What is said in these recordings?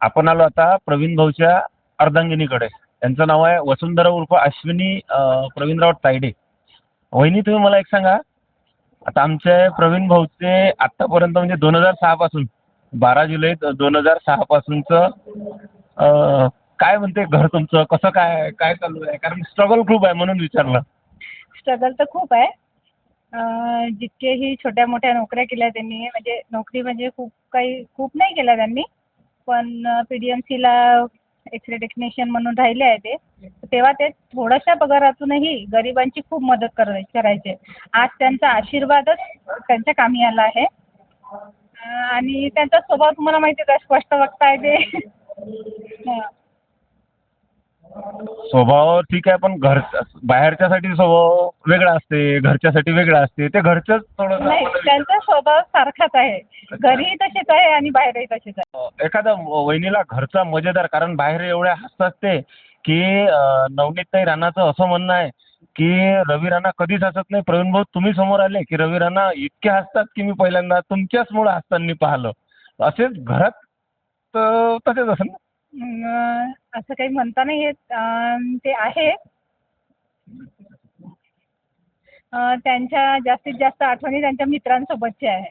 आपण आलो आता प्रवीण भाऊच्या अर्धांगिनीकडे. त्यांचं नाव आहे वसुंधरा उर्फ अश्विनी प्रवीणराव तायडे. वहिनी, तुम्ही मला एक सांगा, आता आमचे प्रवीण भाऊचे आतापर्यंत म्हणजे 2006 पासून 12 जुलै 2006 पासूनचं काय म्हणते घर तुमचं, कसं काय काय चालू आहे? कारण स्ट्रगल खूप आहे म्हणून विचारलं. स्ट्रगल तर खूप आहे. जितकेही छोट्या मोठ्या नोकऱ्या केल्या त्यांनी, म्हणजे नोकरी म्हणजे खूप नाही केल्या त्यांनी, पण PDMCला एक्स-रे टेक्निशियन म्हणून राहिले आहे ते. तेव्हा ते थोड्याशा पगारातूनही गरिबांची खूप मदत करायचे. आज त्यांचा आशीर्वादच त्यांच्या कामी आला आहे. आणि त्यांचा स्वभाव तुम्हाला माहितीच आहे, स्पष्ट वक्ता आहे ते. हां. स्वभाव ठीक आहे, पण बाहेरच्यासाठी स्वभाव वेगळा असते, घरच्यासाठी वेगळा असते. ते घरचंच थोडं नाही, त्यांचा स्वभाव सारखाच आहे. घरीही तसेच आहे आणि बाहेरही तसेच आहे. एखादा वहिनीला घरचा मजेदार, कारण बाहेर एवढ्या हसतात ते की नवनीतताई राणाचं असं म्हणणं आहे की रवी राणा कधीच हसत नाही. प्रवीण भाऊ, तुम्ही समोर आले की रवी राणा इतके हसतात की मी पहिल्यांदा तुमच्याचमुळे हसताना पाहिलं. असेच घरात तसेच असेल ना? असं काही म्हणता नाही येत. ते आहे. त्यांच्या जास्तीत जास्त आठवणी त्यांच्या मित्रांसोबतच्या आहे.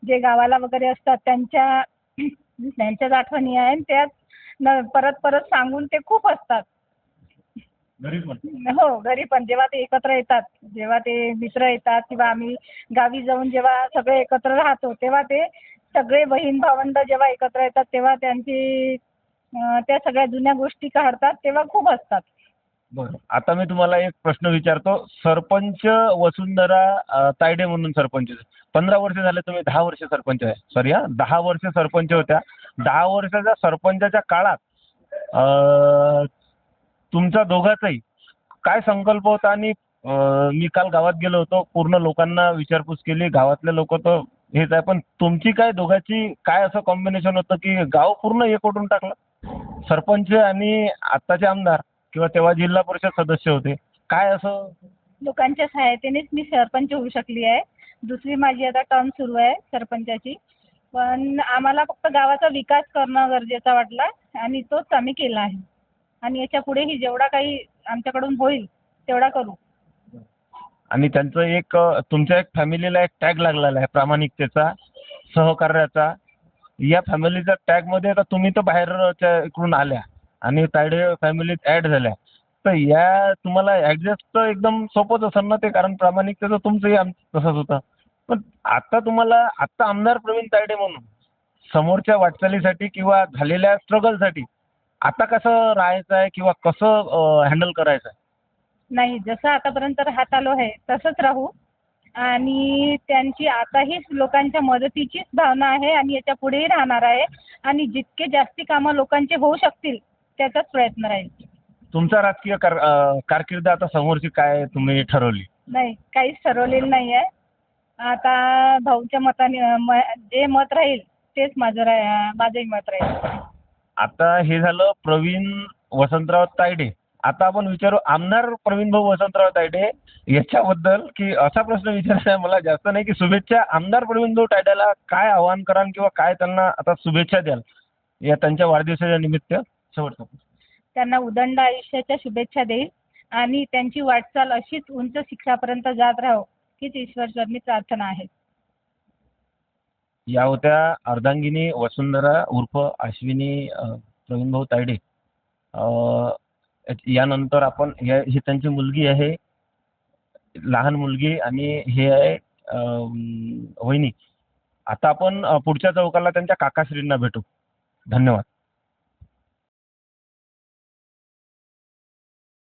जे गावाला वगैरे असतात त्यांच्याच आठवणी आहे. त्याच परत परत सांगून ते खूप हसतात. घरी पण. हो, घरी पण जेव्हा ते एकत्र येतात, जेव्हा ते मित्र येतात किंवा आम्ही गावी जाऊन जेव्हा सगळे एकत्र राहतो, तेव्हा ते सगळे बहीण भावंड जेव्हा एकत्र येतात, तेव्हा त्या सगळ्या जुन्या गोष्टी काढतात, तेव्हा खूप हसतात. बरं, आता मी तुम्हाला एक प्रश्न विचारतो. सरपंच वसुंधरा तायडे म्हणून सरपंच 15 वर्ष झाले, तुम्ही 10 वर्ष सरपंच आहे. सॉरी, 10 वर्ष सरपंच होत्या. 10 वर्षाच्या सरपंचाच्या काळात तुमचा दोघांचाही काय संकल्प होता? आणि मी काल गावात गेलो होतो, पूर्ण लोकांना विचारपूस केली. गावातले लोक तर हेच आहे, पण तुमची काय दोघांची काय असं कॉम्बिनेशन होतं की गाव पूर्ण एकवटून टाकलं? सरपंच आणि आत्ताचे आमदार किंवा तेव्हा जिल्हा परिषद सदस्य होते, काय असं? लोकांच्या सहायतेनेच मी सरपंच होऊ शकली आहे. दुसरी माझी आता टर्म सुरू आहे सरपंचाची. पण आम्हाला फक्त गावाचा विकास करणं गरजेचा वाटला आणि तोच आम्ही केला आहे. आणि याच्या पुढेही जेवढा काही आमच्याकडून होईल तेवढा करू. आणि त्यांचं एक तुमच्या एक फॅमिलीला एक टॅग लागलेला आहे, प्रामाणिकतेचा, सहकार्याचा. या फॅमिलीच्या टॅगमध्ये आता तुम्ही तर बाहेरच्या इकडून आल्या आणि तायडे फॅमिलीत ॲड झाल्या, तर या तुम्हाला ॲडजस्ट तर एकदम सोपंच असेल ना ते, कारण प्रामाणिकतेचं तुमचंही तसंच होतं. पण आता तुम्हाला आमदार प्रवीण तायडे म्हणून समोरच्या वाटचालीसाठी किंवा झालेल्या स्ट्रगलसाठी आता कसं राहायचं आहे किंवा कसं हँडल करायचं आहे? नाही, जसं आतापर्यंत राहत आलो आहे तसंच राहू. आणि त्यांची आताही लोकांच्या मदतीचीच भावना आहे आणि याच्या पुढेही राहणार आहे. आणि जितके जास्ती कामं लोकांचे होऊ शकतील त्याचाच प्रयत्न राहील. तुमचा राजकीय कारकीर्द आता समोरची काय तुम्ही ठरवली? नाही, काहीच ठरवलेलं नाही आहे. आता भाऊच्या मताने जे मत राहील तेच माझंही मत राहील. आता हे झालं प्रवीण वसंतराव तायडे. आता आपण विचारू आमदार प्रवीण भाऊ वसंतराव तायडे याच्याबद्दल, की असा प्रश्न विचारायचा आहे मला, जास्त नाही, की शुभेच्छा आमदार प्रवीण भाऊ तायडेला काय आव्हान कराल किंवा काय त्यांना आता शुभेच्छा द्याल या त्यांच्या वाढदिवसाच्या निमित्त? शेवटचा. त्यांना उदंड आयुष्याच्या शुभेच्छा देईल आणि त्यांची वाटचाल अशीच उंच शिखरापर्यंत जात राहो हीच ईश्वरचरणी प्रार्थना आहे. या होत्या अर्धांगिनी वसुंधरा उर्फ अश्विनी प्रवीण भाऊ तायडे. यानंतर आपण ही त्यांची मुलगी आहे, लहान मुलगी, आणि हे आहे वहिनी. आता आपण पुढच्या चौकाला त्यांच्या काकाश्रींना भेटू. धन्यवाद.